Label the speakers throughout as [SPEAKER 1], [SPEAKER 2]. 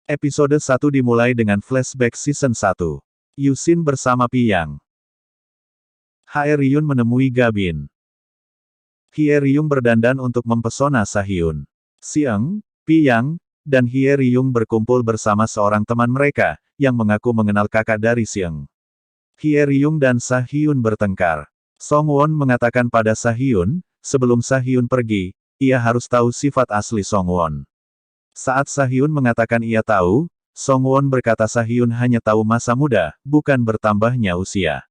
[SPEAKER 1] Episode 1 dimulai dengan flashback season 1. Yusin bersama Piyang. Hae Ryun menemui Gabin. Hye Ryung berdandan untuk mempesona Sahyun. Sieng, Piyang, dan Hye Ryung berkumpul bersama seorang teman mereka, yang mengaku mengenal kakak dari Sieng. Hye Ryung dan Sahyun bertengkar. Songwon mengatakan pada Sahyun, sebelum Sahyun pergi, ia harus tahu sifat asli Songwon. Saat Sahyun mengatakan ia tahu, Songwon berkata Sahyun hanya tahu masa muda, bukan bertambahnya usia.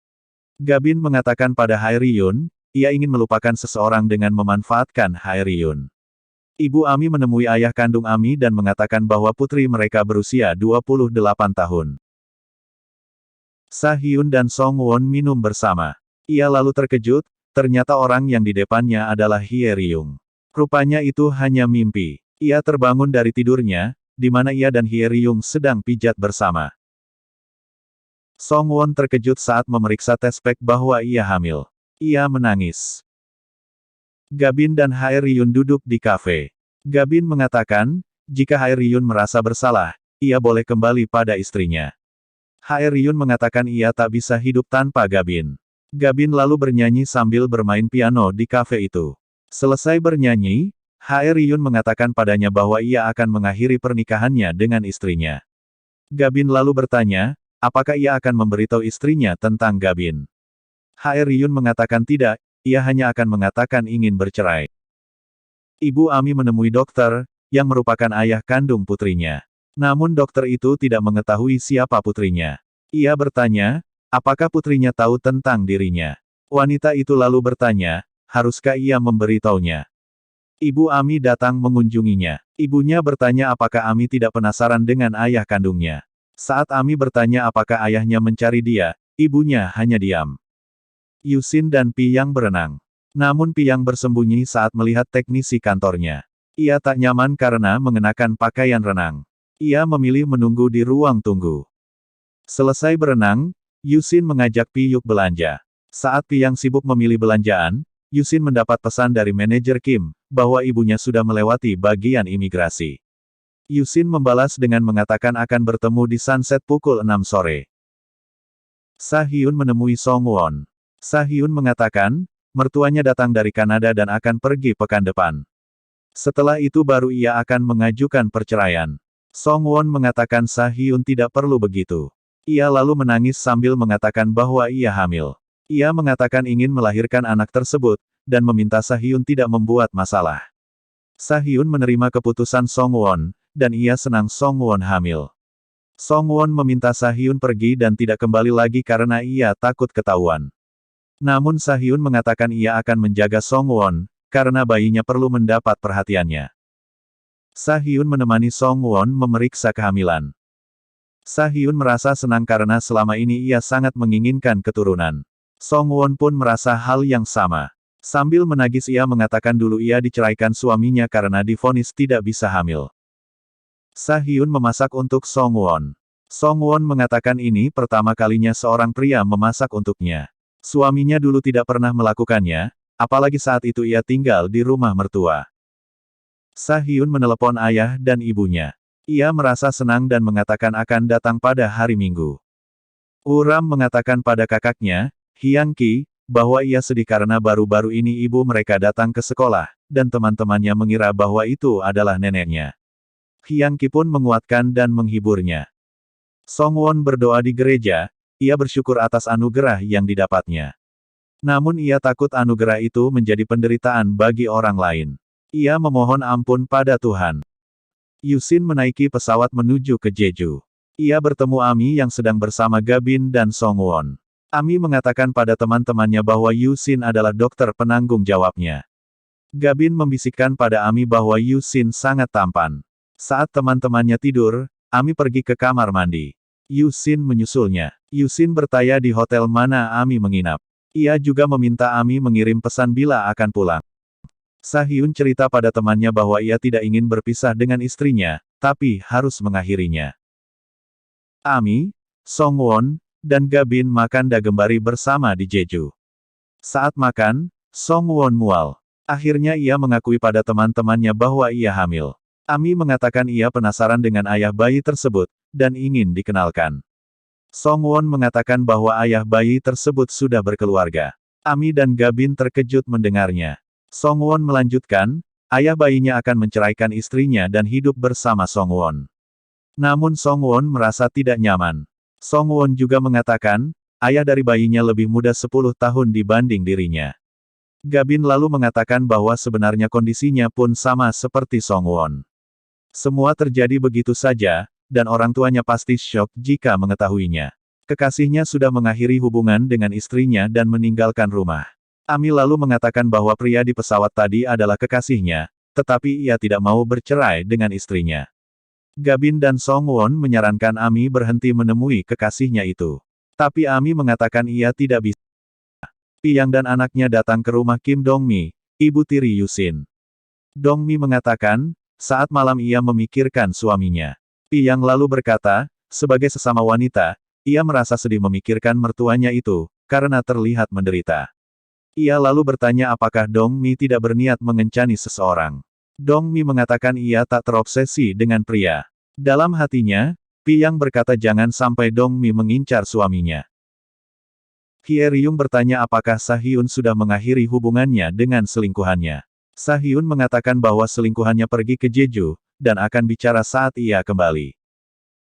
[SPEAKER 1] Gabin mengatakan pada Hae Ryun, ia ingin melupakan seseorang dengan memanfaatkan Hae Ryun. Ibu Ami menemui ayah kandung Ami dan mengatakan bahwa putri mereka berusia 28 tahun. Sahyun dan Songwon minum bersama. Ia lalu terkejut, ternyata orang yang di depannya adalah Hye Ryung. Rupanya itu hanya mimpi. Ia terbangun dari tidurnya, di mana ia dan Hye Ryung sedang pijat bersama. Songwon terkejut saat memeriksa tes pack bahwa ia hamil. Ia menangis. Gabin dan Hae Ryun duduk di kafe. Gabin mengatakan, jika Hae Ryun merasa bersalah, ia boleh kembali pada istrinya. Hae Ryun mengatakan ia tak bisa hidup tanpa Gabin. Gabin lalu bernyanyi sambil bermain piano di kafe itu. Selesai bernyanyi, Hae Ryun mengatakan padanya bahwa ia akan mengakhiri pernikahannya dengan istrinya. Gabin lalu bertanya, apakah ia akan memberitahu istrinya tentang Gabin. Hae Ryun mengatakan tidak, ia hanya akan mengatakan ingin bercerai. Ibu Ami menemui dokter, yang merupakan ayah kandung putrinya. Namun dokter itu tidak mengetahui siapa putrinya. Ia bertanya, apakah putrinya tahu tentang dirinya. Wanita itu lalu bertanya, haruskah ia memberitahunya. Ibu Ami datang mengunjunginya. Ibunya bertanya apakah Ami tidak penasaran dengan ayah kandungnya. Saat Ami bertanya apakah ayahnya mencari dia, ibunya hanya diam. Yusin dan Piyang berenang. Namun Piyang bersembunyi saat melihat teknisi kantornya. Ia tak nyaman karena mengenakan pakaian renang. Ia memilih menunggu di ruang tunggu. Selesai berenang, Yusin mengajak Piyuk belanja. Saat Piyang sibuk memilih belanjaan, Yusin mendapat pesan dari manajer Kim, bahwa ibunya sudah melewati bagian imigrasi. Yusin membalas dengan mengatakan akan bertemu di Sunset pukul 6 sore. Sahyun menemui Songwon. Sahyun mengatakan, mertuanya datang dari Kanada dan akan pergi pekan depan. Setelah itu baru ia akan mengajukan perceraian. Songwon mengatakan Sahyun tidak perlu begitu. Ia lalu menangis sambil mengatakan bahwa ia hamil. Ia mengatakan ingin melahirkan anak tersebut, dan meminta Sahyun tidak membuat masalah. Sahyun menerima keputusan Songwon, dan ia senang Songwon hamil. Songwon meminta Sahyun pergi dan tidak kembali lagi karena ia takut ketahuan. Namun Sahyun mengatakan ia akan menjaga Songwon, karena bayinya perlu mendapat perhatiannya. Sahyun menemani Songwon memeriksa kehamilan. Sahyun merasa senang karena selama ini ia sangat menginginkan keturunan. Songwon pun merasa hal yang sama. Sambil menangis ia mengatakan dulu ia diceraikan suaminya karena divonis tidak bisa hamil. Sahyun memasak untuk Songwon. Songwon mengatakan ini pertama kalinya seorang pria memasak untuknya. Suaminya dulu tidak pernah melakukannya, apalagi saat itu ia tinggal di rumah mertua. Sahyun menelepon ayah dan ibunya. Ia merasa senang dan mengatakan akan datang pada hari Minggu. Uram mengatakan pada kakaknya, Hyang Ki, bahwa ia sedih karena baru-baru ini ibu mereka datang ke sekolah, dan teman-temannya mengira bahwa itu adalah neneknya. Hyang Ki pun menguatkan dan menghiburnya. Songwon berdoa di gereja, ia bersyukur atas anugerah yang didapatnya. Namun ia takut anugerah itu menjadi penderitaan bagi orang lain. Ia memohon ampun pada Tuhan. Yusin menaiki pesawat menuju ke Jeju. Ia bertemu Ami yang sedang bersama Gabin dan Songwon. Ami mengatakan pada teman-temannya bahwa Yusin adalah dokter penanggung jawabnya. Gabin membisikkan pada Ami bahwa Yusin sangat tampan. Saat teman-temannya tidur, Ami pergi ke kamar mandi. Yusin menyusulnya. Yusin bertanya di hotel mana Ami menginap. Ia juga meminta Ami mengirim pesan bila akan pulang. Sahyun cerita pada temannya bahwa ia tidak ingin berpisah dengan istrinya, tapi harus mengakhirinya. Ami, Songwon, dan Gabin makan dagembari bersama di Jeju. Saat makan, Songwon mual. Akhirnya ia mengakui pada teman-temannya bahwa ia hamil. Ami mengatakan ia penasaran dengan ayah bayi tersebut, dan ingin dikenalkan. Song Won mengatakan bahwa ayah bayi tersebut sudah berkeluarga. Ami dan Gabin terkejut mendengarnya. Song Won melanjutkan, ayah bayinya akan menceraikan istrinya dan hidup bersama Song Won. Namun Song Won merasa tidak nyaman. Song Won juga mengatakan, ayah dari bayinya lebih muda 10 tahun dibanding dirinya. Gabin lalu mengatakan bahwa sebenarnya kondisinya pun sama seperti Song Won. Semua terjadi begitu saja, dan orang tuanya pasti syok jika mengetahuinya. Kekasihnya sudah mengakhiri hubungan dengan istrinya dan meninggalkan rumah. Ami lalu mengatakan bahwa pria di pesawat tadi adalah kekasihnya, tetapi ia tidak mau bercerai dengan istrinya. Gabin dan Song Won menyarankan Ami berhenti menemui kekasihnya itu. Tapi Ami mengatakan ia tidak bisa. Piyang dan anaknya datang ke rumah Kim Dong-mi, ibu tiri Yusin. Dong-mi mengatakan, saat malam ia memikirkan suaminya. Piyang lalu berkata, sebagai sesama wanita, ia merasa sedih memikirkan mertuanya itu, karena terlihat menderita. Ia lalu bertanya apakah Dong-mi tidak berniat mengencani seseorang. Dong-mi mengatakan ia tak terobsesi dengan pria. Dalam hatinya, Piyang berkata jangan sampai Dong-mi mengincar suaminya. Hye Ryung bertanya apakah Sahyun sudah mengakhiri hubungannya dengan selingkuhannya. Sahyun mengatakan bahwa selingkuhannya pergi ke Jeju, dan akan bicara saat ia kembali.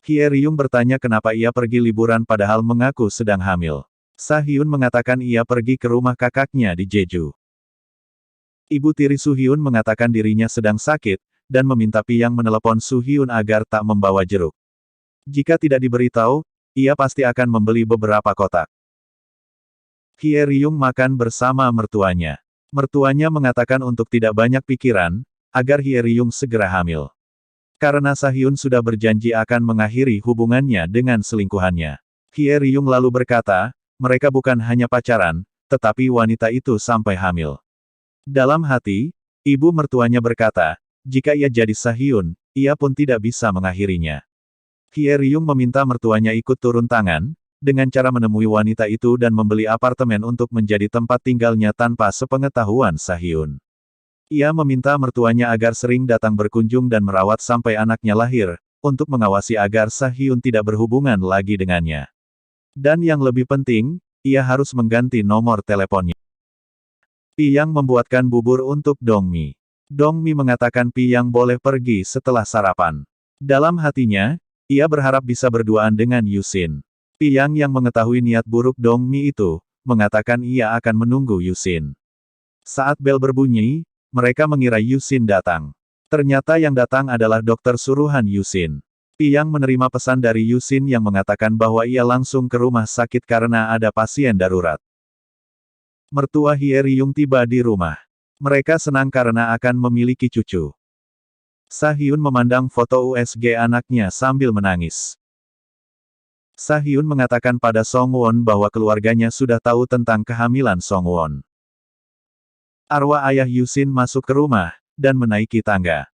[SPEAKER 1] Hye Ryung bertanya kenapa ia pergi liburan padahal mengaku sedang hamil. Sahyun mengatakan ia pergi ke rumah kakaknya di Jeju. Ibu tiri Suhyun mengatakan dirinya sedang sakit, dan meminta Piyang menelepon Suhyun agar tak membawa jeruk. Jika tidak diberitahu, ia pasti akan membeli beberapa kotak. Hye Ryung makan bersama mertuanya. Mertuanya mengatakan untuk tidak banyak pikiran, agar Hye Ryung segera hamil. Karena Sahyun sudah berjanji akan mengakhiri hubungannya dengan selingkuhannya. Hye Ryung lalu berkata, mereka bukan hanya pacaran, tetapi wanita itu sampai hamil. Dalam hati, ibu mertuanya berkata, jika ia jadi Sahyun, ia pun tidak bisa mengakhirinya. Hye Ryung meminta mertuanya ikut turun tangan, dengan cara menemui wanita itu dan membeli apartemen untuk menjadi tempat tinggalnya tanpa sepengetahuan Sahyun. Ia meminta mertuanya agar sering datang berkunjung dan merawat sampai anaknya lahir, untuk mengawasi agar Sahyun tidak berhubungan lagi dengannya. Dan yang lebih penting, ia harus mengganti nomor teleponnya. Piyang membuatkan bubur untuk Dong-mi. Dong-mi mengatakan Piyang boleh pergi setelah sarapan. Dalam hatinya, ia berharap bisa berduaan dengan Yusin. Piyang yang mengetahui niat buruk Dong-mi itu, mengatakan ia akan menunggu Yusin. Saat bel berbunyi, mereka mengira Yusin datang. Ternyata yang datang adalah dokter suruhan Yusin. Piyang menerima pesan dari Yusin yang mengatakan bahwa ia langsung ke rumah sakit karena ada pasien darurat. Mertua Hye Ryung tiba di rumah. Mereka senang karena akan memiliki cucu. Sahyun memandang foto USG anaknya sambil menangis. Sahyun mengatakan pada Song Won bahwa keluarganya sudah tahu tentang kehamilan Song Won. Arwah ayah Yusin masuk ke rumah, dan menaiki tangga.